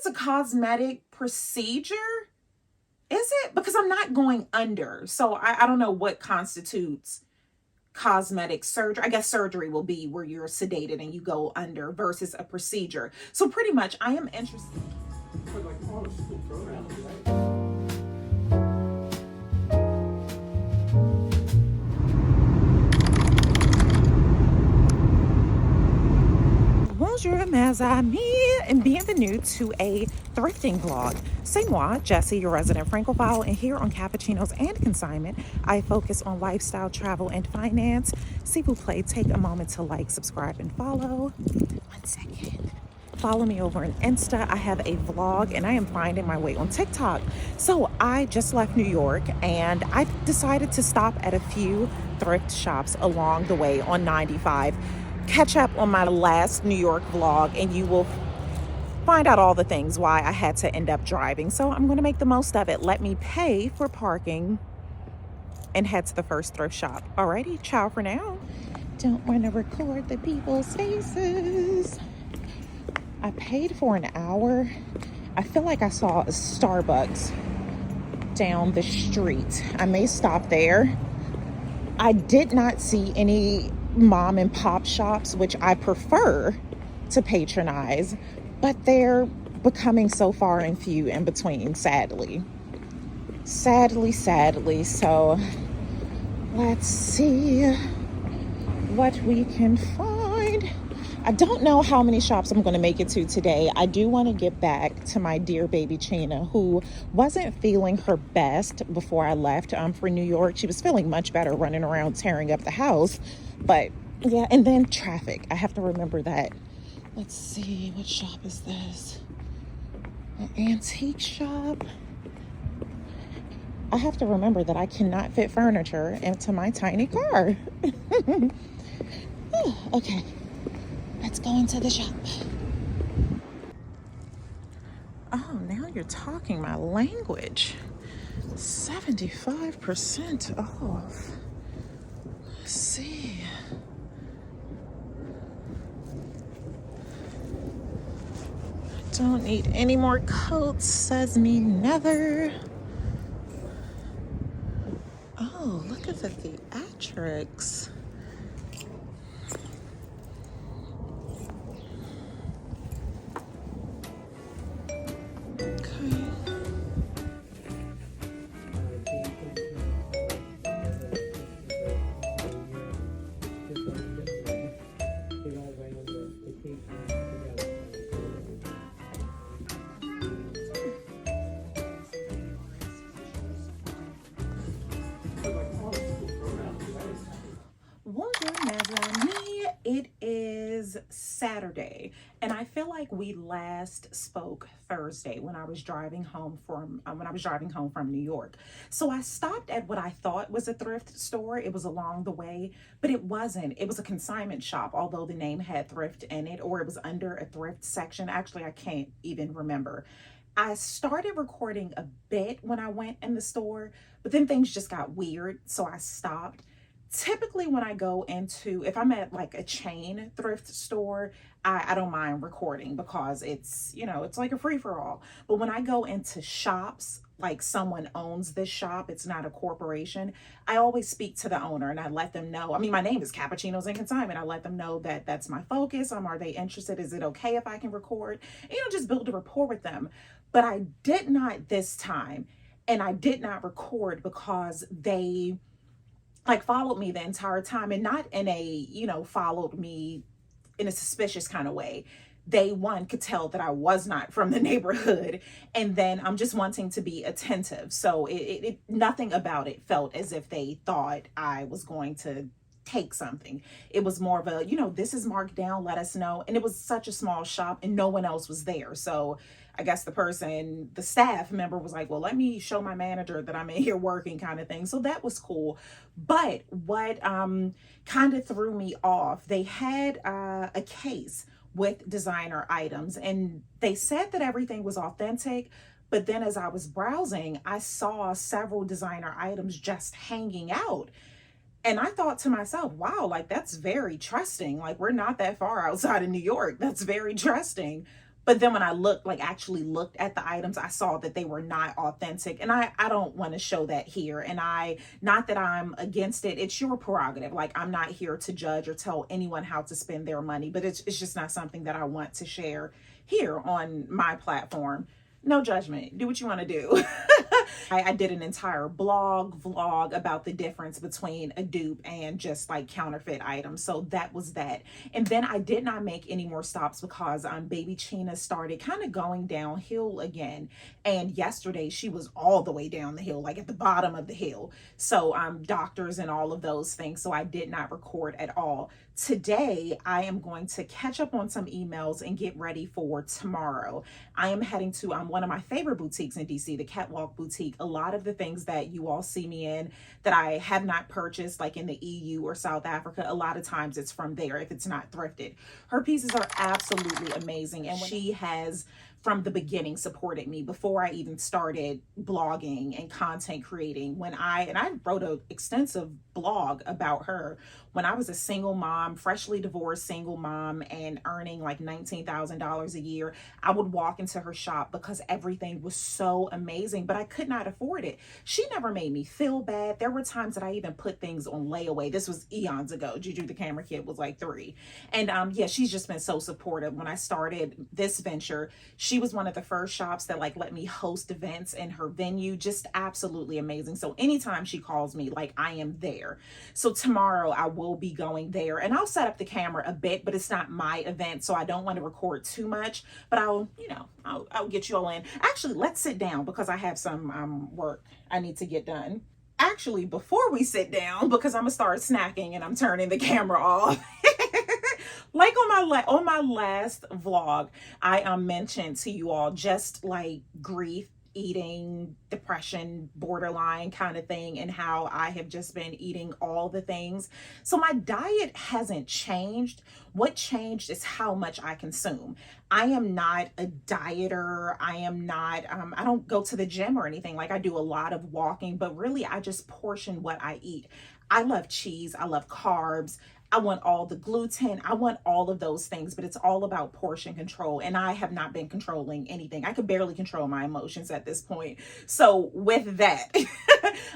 it's a cosmetic procedure. Is it? Because I'm not going under. So I don't know what constitutes cosmetic surgery. I guess surgery will be where you're sedated and you go under versus a procedure. So pretty much I am interested. For like all school programs, right? Bonjour, mes amis, and bienvenue to a thrifting vlog. C'est moi, Jessie, your resident Francophile, and here on Cappuccinos and Consignment, I focus on lifestyle, travel, and finance. S'il vous plaît, take a moment to like, subscribe, and follow. 1 second. Follow me over on Insta. I have a vlog, and I am finding my way on TikTok. So I just left New York, and I decided to stop at a few thrift shops along the way on 95. Catch up on my last New York vlog and you will find out all the things why I had to end up driving. So I'm going to make the most of it. Let me pay for parking and head to the first thrift shop. Alrighty, ciao for now. Don't want to record the people's faces. I paid for an hour. I feel like I saw a Starbucks down the street. I may stop there. I did not see any mom and pop shops, which I prefer to patronize, but they're becoming so far and few in between, sadly. So let's see what we can find. I don't know how many shops I'm going to make it to today. I do want to get back to my dear baby Chena, who wasn't feeling her best before I left for New York. She was feeling much better running around tearing up the house. But yeah, and then traffic. I have to remember that. Let's see, what shop is this? An antique shop. I have to remember that I cannot fit furniture into my tiny car. Okay. Let's go into the shop. Oh, now you're talking my language. 75% off. Let's see. Don't need any more coats, says me never. Oh, look at the theatrics. It is Saturday, and I feel like we last spoke Thursday when I was driving home from New York. So I stopped at what I thought was a thrift store. It was along the way, but it wasn't. It was a consignment shop, although the name had thrift in it, or it was under a thrift section. Actually, I can't even remember. I started recording a bit when I went in the store, but then things just got weird, so I stopped. Typically when I go into, if I'm at like a chain thrift store, I don't mind recording because it's, it's like a free-for-all. But when I go into shops, like someone owns this shop, it's not a corporation, I always speak to the owner and I let them know. I mean, my name is Cappuccinos and Consignment. I let them know that that's my focus. Are they interested? Is it okay if I can record? Just build a rapport with them. But I did not this time, and I did not record because they followed me the entire time, and not in a, followed me in a suspicious kind of way. They, one, could tell that I was not from the neighborhood, and then I'm just wanting to be attentive. So it nothing about it felt as if they thought I was going to take something. It was more of a, this is marked down, let us know. And it was such a small shop and no one else was there. So I guess the staff member was like, well, let me show my manager that I'm in here working, kind of thing. So that was cool. But what kind of threw me off, they had a case with designer items, and they said that everything was authentic. But then as I was browsing, I saw several designer items just hanging out. And I thought to myself, wow, that's very trusting. We're not that far outside of New York. That's very trusting. But then when I looked, like actually looked at the items, I saw that they were not authentic. And I don't want to show that here. And not that I'm against it. It's your prerogative. Like, I'm not here to judge or tell anyone how to spend their money, but it's just not something that I want to share here on my platform. No judgment. Do what you want to do. I did an entire vlog about the difference between a dupe and just like counterfeit items. So that was that. And then I did not make any more stops because baby Chena started kind of going downhill again. And yesterday she was all the way down the hill, like at the bottom of the hill. So doctors and all of those things. So I did not record at all. Today, I am going to catch up on some emails and get ready for tomorrow. I am heading to one of my favorite boutiques in DC, the Catwalk Boutique. A lot of the things that you all see me in that I have not purchased, like in the EU or South Africa, a lot of times it's from there if it's not thrifted. Her pieces are absolutely amazing. And she has, from the beginning, supported me before I even started blogging and content creating. I wrote an extensive blog about her when I was a single mom, freshly divorced single mom, and earning like $19,000 a year. I would walk into her shop because everything was so amazing, but I could not afford it. She never made me feel bad. There were times that I even put things on layaway. This was eons ago. Juju the camera kid was like 3. And yeah, she's just been so supportive. When I started this venture, she was one of the first shops that like let me host events in her venue. Just absolutely amazing. So anytime she calls me, like, I am there. So tomorrow I will be going there, and I'll set up the camera a bit, but it's not my event, so I don't want to record too much, but I'll get you all in. Actually, let's sit down because I have some work I need to get done. Actually, before we sit down, because I'm gonna start snacking and I'm turning the camera off. Like on my last vlog, I mentioned to you all just like grief, eating, depression, borderline kind of thing, and how I have just been eating all the things. So my diet hasn't changed. What changed is how much I consume. I am not a dieter. I am not, I don't go to the gym or anything. Like, I do a lot of walking, but really I just portion what I eat. I love cheese. I love carbs. I want all the gluten. I want all of those things, but it's all about portion control. And I have not been controlling anything. I could barely control my emotions at this point. So with that,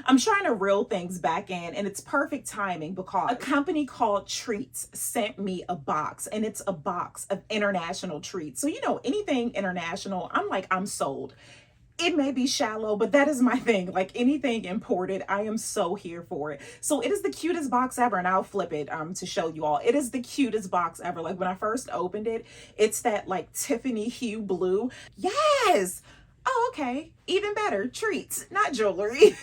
I'm trying to reel things back in, and it's perfect timing because a company called Treats sent me a box, and it's a box of international treats. So, anything international, I'm sold. It may be shallow, but that is my thing. Like, anything imported, I am so here for it. So it is the cutest box ever, and I'll flip it to show you all. It is the cutest box ever. Like, when I first opened it, it's that like Tiffany hue blue. Yes. Oh, okay. Even better. Treats, not jewelry.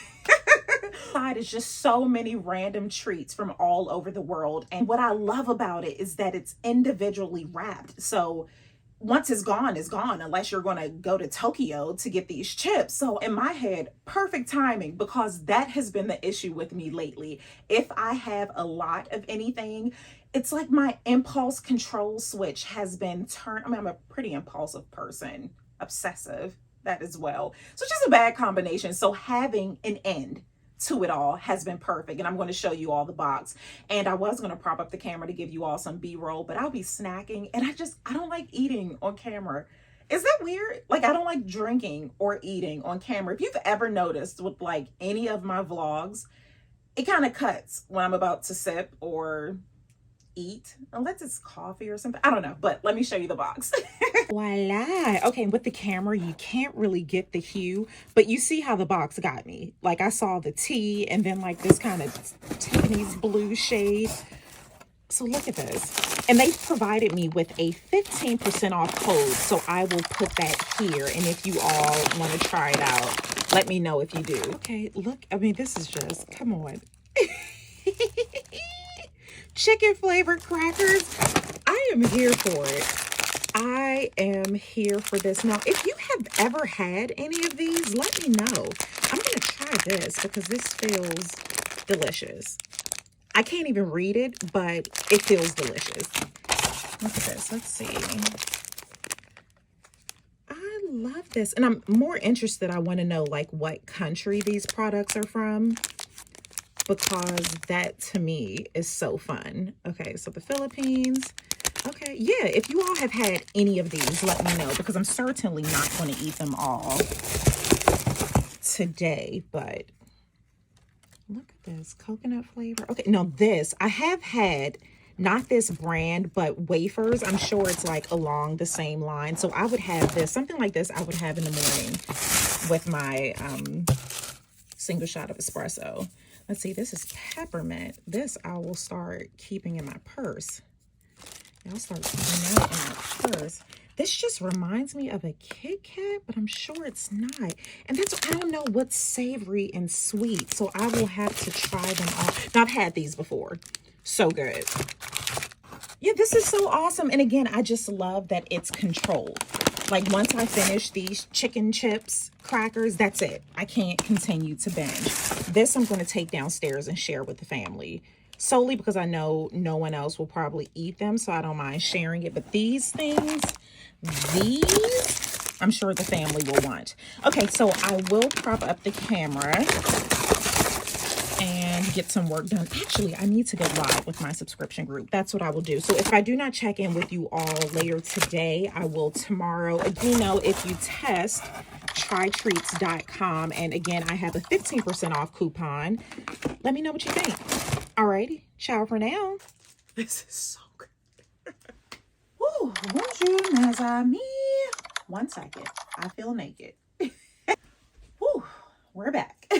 Inside is just so many random treats from all over the world. And what I love about it is that it's individually wrapped. So once it's gone, unless you're going to go to Tokyo to get these chips. So in my head, perfect timing, because that has been the issue with me lately. If I have a lot of anything, it's like my impulse control switch has been turned. I'm a pretty impulsive person, obsessive, that as well. So it's just a bad combination. So having an end to it all has been perfect, and I'm going to show you all the box. And I was going to prop up the camera to give you all some B-roll, but I'll be snacking, and I don't like eating on camera. Is that weird? Like, I don't like drinking or eating on camera. If you've ever noticed with like any of my vlogs, it kind of cuts when I'm about to sip or eat, unless it's coffee or something. I don't know, but let me show you the box. Voila. Okay, with the camera you can't really get the hue, but you see how the box got me. Like, I saw the tea and then like this kind of Tiffany's blue shade. So look at this. And they provided me with a 15% off code, so I will put that here. And if you all want to try it out, let me know if you do. Okay, look, I mean, this is just, come on. Chicken flavored crackers. I am here for it. I am here for this. Now, if you have ever had any of these, let me know. I'm going to try this because this feels delicious. I can't even read it, but it feels delicious. Look at this. Let's see. I love this. And I'm more interested. I want to know like what country these products are from, because that to me is so fun. Okay, so the Philippines, Okay, yeah, if you all have had any of these, let me know, because I'm certainly not going to eat them all today. But look at this coconut flavor. Okay, no, this I have had, not this brand, but wafers. I'm sure it's like along the same line. So I would have this, something like this I would have in the morning with my single shot of espresso. Let's see, this is peppermint. This I will start keeping in my purse. I'll start keeping that in my purse. This just reminds me of a Kit Kat, but I'm sure it's not. And that's, I don't know what's savory and sweet, so I will have to try them all. Now, I've had these before. So good. Yeah, this is so awesome. And again, I just love that it's controlled. Like once I finish these chicken chips, crackers, that's it. I can't continue to binge. This I'm going to take downstairs and share with the family. Solely because I know no one else will probably eat them, so I don't mind sharing it. But these things, these, I'm sure the family will want. Okay, so I will prop up the camera and get some work done. Actually, I need to go live with my subscription group. That's what I will do. So if I do not check in with you all later today, I will tomorrow. Again, know if you test trytreats.com, and again, I have a 15% off coupon. Let me know what you think. Alrighty, ciao for now. This is so good. Woo, bonjour, mes amis. 1 second, I feel naked. Woo, we're back.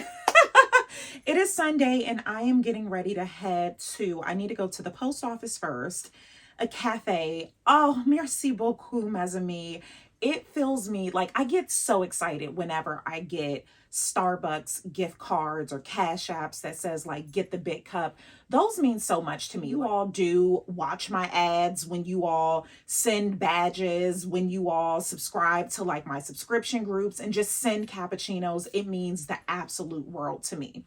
It is Sunday and I am getting ready to head to, I need to go to the post office first, a cafe. Oh, merci beaucoup, mes amis. It fills me, like I get so excited whenever I get Starbucks gift cards or cash apps that says like get the big cup. Those mean so much to me. You all do watch my ads, when you all send badges, when you all subscribe to like my subscription groups and just send cappuccinos, it means the absolute world to me.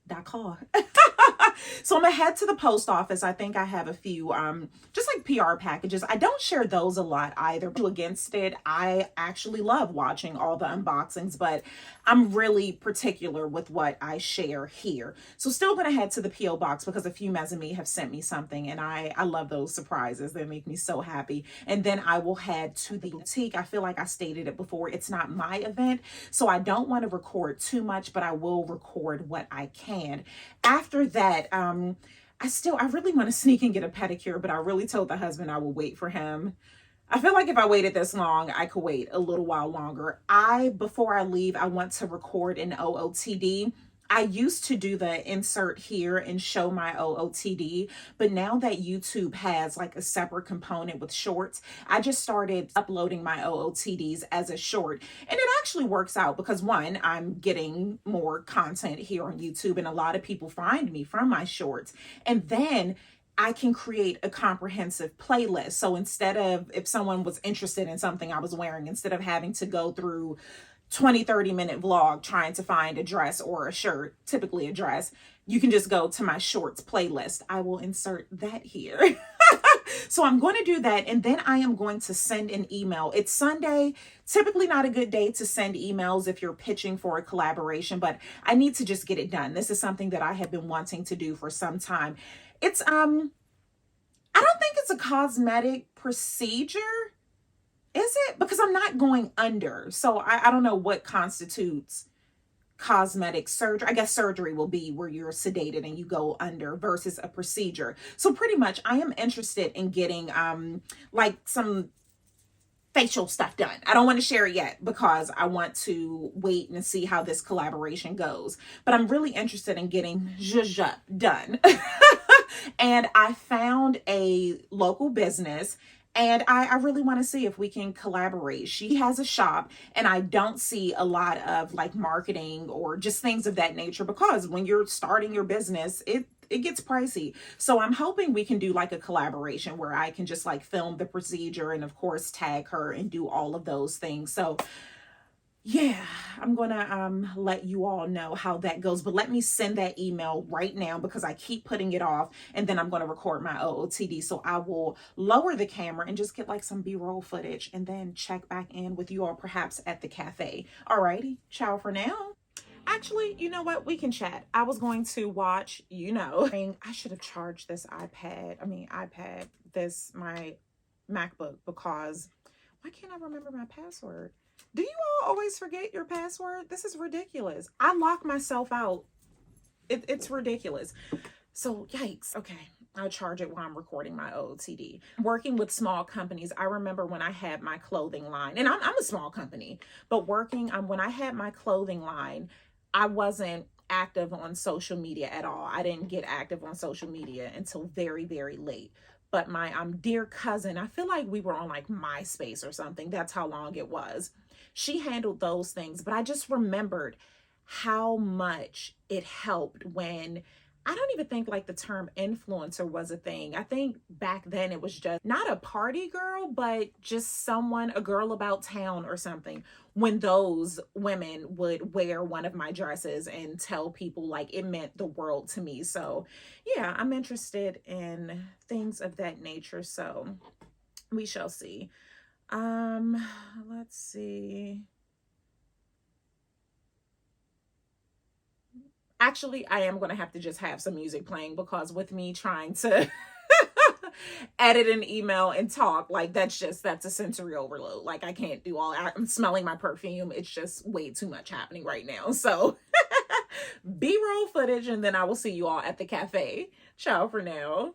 That call. So I'm gonna head to the post office. I think I have a few just like PR packages. I don't share those a lot either. Against it, I actually love watching all the unboxings, but I'm really particular with what I share here. So still gonna head to the PO box because a few mes have sent me something, and I love those surprises. They make me so happy. And then I will head to the boutique. I feel like I stated it before, it's not my event, so I don't want to record too much, but I will record what I can. After that, I really want to sneak and get a pedicure, but I really told the husband I will wait for him. I feel like if I waited this long, I could wait a little while longer. Before I leave, I want to record an OOTD. I used to do the insert here and show my OOTD, but now that YouTube has like a separate component with shorts, I just started uploading my OOTDs as a short. And it actually works out because one, I'm getting more content here on YouTube and a lot of people find me from my shorts. And then I can create a comprehensive playlist. So instead of, if someone was interested in something I was wearing, instead of having to go through 20-30 minute vlog trying to find a dress or a shirt, typically a dress, you can just go to my shorts playlist. I will insert that here. So I'm going to do that, and then I am going to send an email. It's Sunday, typically not a good day to send emails if you're pitching for a collaboration, but I need to just get it done. This is something that I have been wanting to do for some time. It's I don't think it's a cosmetic procedure. Is it? Because I'm not going under. So I don't know what constitutes cosmetic surgery. I guess surgery will be where you're sedated and you go under versus a procedure. So pretty much I am interested in getting like some facial stuff done. I don't want to share it yet because I want to wait and see how this collaboration goes. But I'm really interested in getting zhuzh done. And I found a local business, and I really want to see if we can collaborate. She has a shop, and I don't see a lot of like marketing or just things of that nature, because when you're starting your business, it gets pricey. So I'm hoping we can do like a collaboration where I can just like film the procedure and of course tag her and do all of those things. So yeah, I'm gonna let you all know how that goes, but let me send that email right now because I keep putting it off, and then I'm gonna record my OOTD. So I will lower the camera and just get like some B-roll footage and then check back in with you all perhaps at the cafe. Alrighty, ciao for now. Actually, you know what? We can chat. I was going to watch, I should have charged this iPad, my MacBook, because why can't I remember my password? Do you all always forget your password? This is ridiculous. I lock myself out. It's ridiculous. So, yikes. Okay. I'll charge it while I'm recording my OOTD. Working with small companies, I remember when I had my clothing line, and I'm a small company, but when I had my clothing line, I wasn't active on social media at all. I didn't get active on social media until very, very late. But my dear cousin, I feel like we were on like MySpace or something. That's how long it was. She handled those things, but I just remembered how much it helped when I don't even think like the term influencer was a thing. I think back then it was just not a party girl, but just a girl about town or something. When those women would wear one of my dresses and tell people, like, it meant the world to me. So yeah, I'm interested in things of that nature. So we shall see. Let's see. Actually, I am going to have to just have some music playing, because with me trying to edit an email and talk, like, that's a sensory overload. Like, I can't do all. I'm smelling my perfume. It's just way too much happening right now. So B-roll footage, and then I will see you all at the cafe. Ciao for now.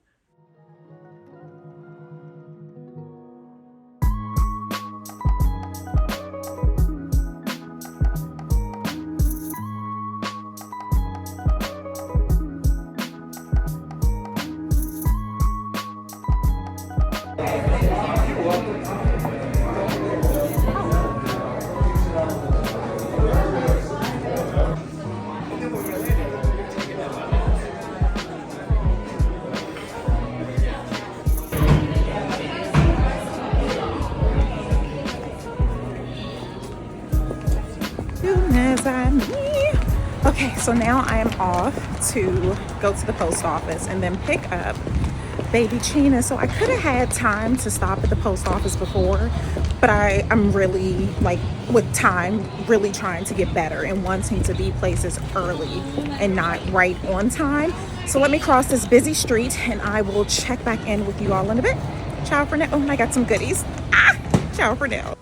Okay, so now I am off to go to the post office and then pick up baby Chena. So I could have had time to stop at the post office before, but I'm really, like, with time, really trying to get better and wanting to be places early and not right on time. So let me cross this busy street and I will check back in with you all in a bit. Ciao for now. Oh, I got some goodies. Ciao for now.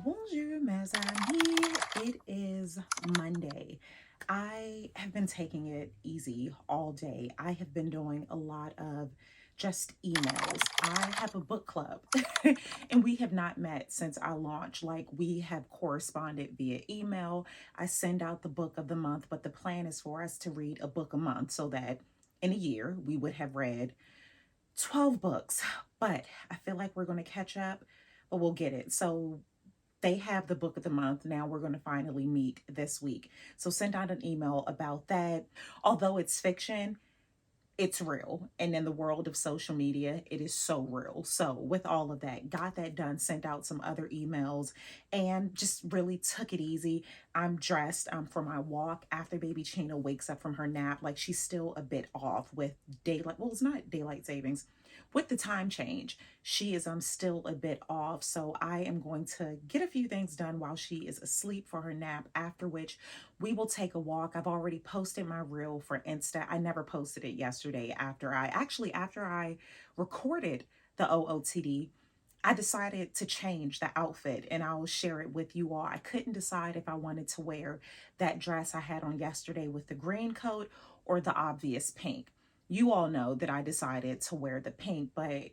Bonjour, mes amis. It is Monday. I have been taking it easy all day. I have been doing a lot of just emails. I have a book club and we have not met since our launch. Like, we have corresponded via email. I send out the book of the month, but the plan is for us to read a book a month so that in a year we would have read 12 books. But I feel like we're going to catch up, but we'll get it. So they have the book of the month. Now we're going to finally meet this week. So send out an email about that. Although it's fiction, it's real. And in the world of social media, it is so real. So with all of that, got that done, sent out some other emails, and just really took it easy. I'm dressed for my walk after baby Chena wakes up from her nap. Like, she's still a bit off with daylight. Well, it's not daylight savings. With the time change, she is still a bit off. So I am going to get a few things done while she is asleep for her nap, after which we will take a walk. I've already posted my reel for Insta. I never posted it yesterday after I recorded the OOTD. I decided to change the outfit and I will share it with you all. I couldn't decide if I wanted to wear that dress I had on yesterday with the green coat or the obvious pink. You all know that I decided to wear the pink, but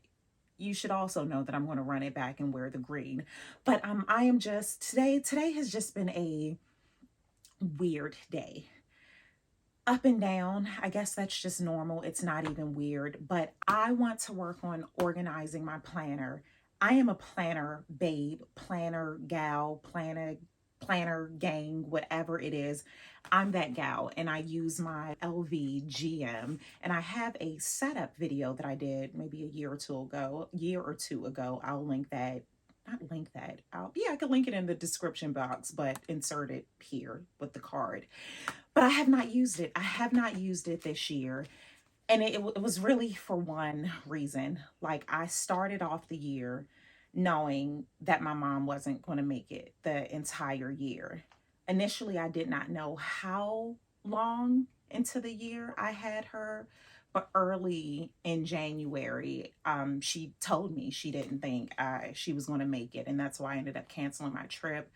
you should also know that I'm going to run it back and wear the green. But I am just, today has just been a weird day. Up and down. I guess that's just normal. It's not even weird, but I want to work on organizing my planner. I am a planner babe, planner gal, planner gang, whatever it is. I'm that gal, and I use my LV GM, and I have a setup video that I did maybe a year or two ago. I'll link that not link that out. Yeah, I could link it in the description box, but insert it here with the card. But I have not used it. I have not used it this year. And it was really for one reason. Like, I started off the year knowing that my mom wasn't going to make it the entire year. Initially, I did not know how long into the year I had her, but early in January, she told me she didn't think she was going to make it, and that's why I ended up canceling my trip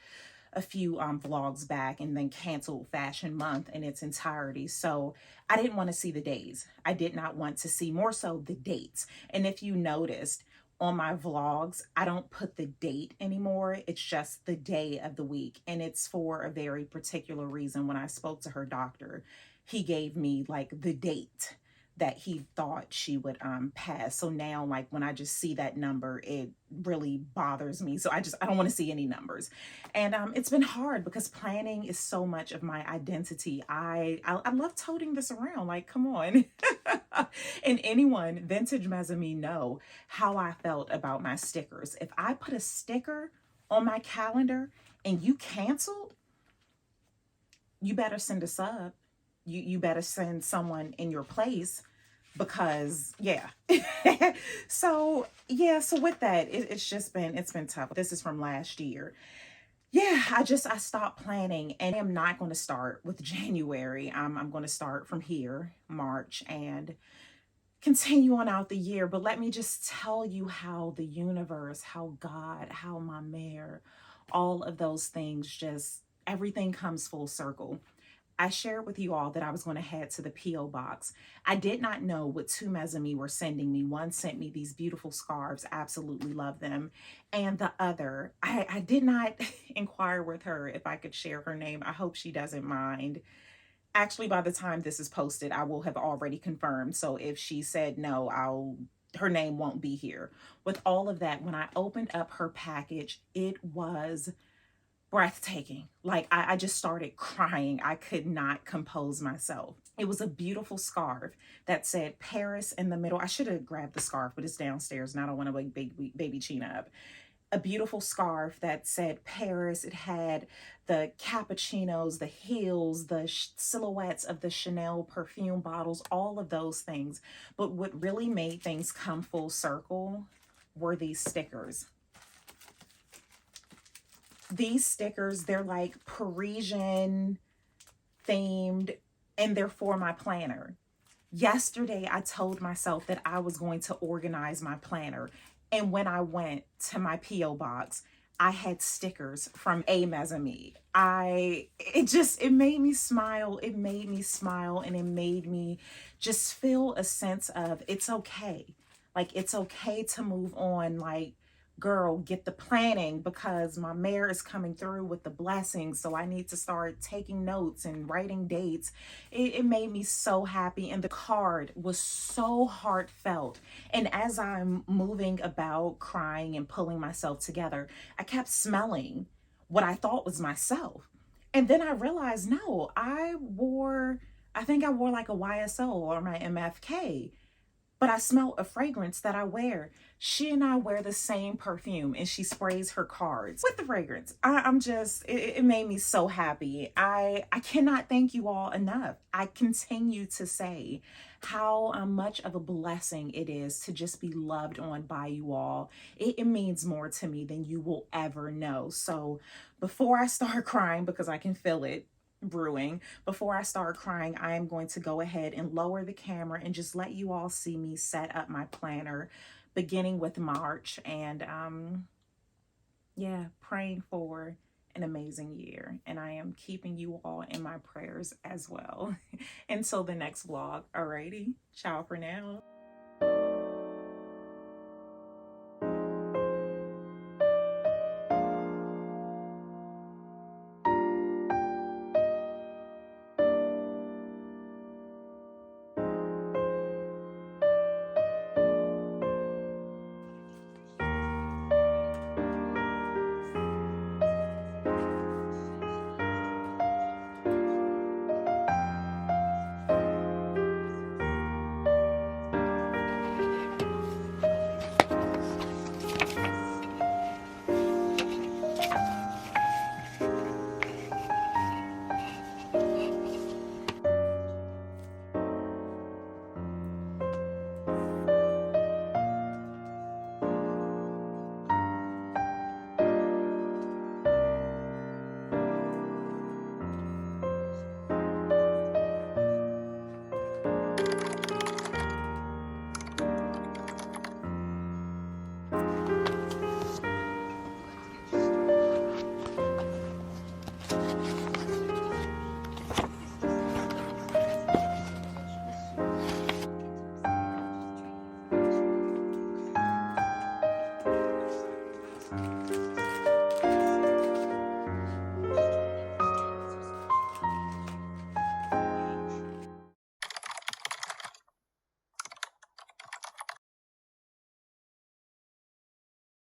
a few vlogs back, and then canceled Fashion Month in its entirety. So I didn't want to see the days. I did not want to see, more so, the dates. And if you noticed on my vlogs, I don't put the date anymore. It's just the day of the week. And it's for a very particular reason. When I spoke to her doctor, he gave me like the date that he thought she would pass. So now, like, when I just see that number, it really bothers me. So I don't want to see any numbers. And it's been hard because planning is so much of my identity. I love toting this around. Like, come on. And anyone vintage as me know how I felt about my stickers. If I put a sticker on my calendar and you canceled, you better send a sub. You better send someone in your place, because yeah. So with that, it's been tough. This is from last year. Yeah, I stopped planning, and I'm not going to start with January. I'm going to start from here, March, and continue on out the year. But let me just tell you how the universe, how God, how my mayor, all of those things, just everything comes full circle. I shared with you all that I was going to head to the P.O. box. I did not know what two Mesame were sending me. One sent me these beautiful scarves, absolutely love them. And the other, I did not inquire with her if I could share her name. I hope she doesn't mind. Actually, by the time this is posted, I will have already confirmed. So if she said no, her name won't be here. With all of that, when I opened up her package, it was breathtaking. Like, I just started crying. I could not compose myself. It was a beautiful scarf that said Paris in the middle. I should have grabbed the scarf, but it's downstairs and I don't want to wake baby China up. A beautiful scarf that said Paris. It had the cappuccinos, the heels, the silhouettes of the Chanel perfume bottles, all of those things. But what really made things come full circle were these stickers. These stickers, they're like Parisian themed, and they're for my planner. Yesterday, I told myself that I was going to organize my planner. And when I went to my P.O. box, I had stickers from A Mesame. It made me smile. It made me smile, and it made me just feel a sense of it's okay. Like, it's okay to move on. Like, girl, get the planning, because my mayor is coming through with the blessings. So I need to start taking notes and writing dates. It made me so happy. And the card was so heartfelt. And as I'm moving about crying and pulling myself together, I kept smelling what I thought was myself. And then I realized, no, I think I wore like a YSL or my MFK. But I smell a fragrance that I wear. She and I wear the same perfume, and she sprays her cards with the fragrance. It made me so happy. I cannot thank you all enough. I continue to say how much of a blessing it is to just be loved on by you all. It means more to me than you will ever know. So before I start crying, because I can feel it brewing, before I start crying, I am going to go ahead and lower the camera and just let you all see me set up my planner, beginning with March, and praying for an amazing year. And I am keeping you all in my prayers as well. Until the next vlog. Alrighty, ciao for now.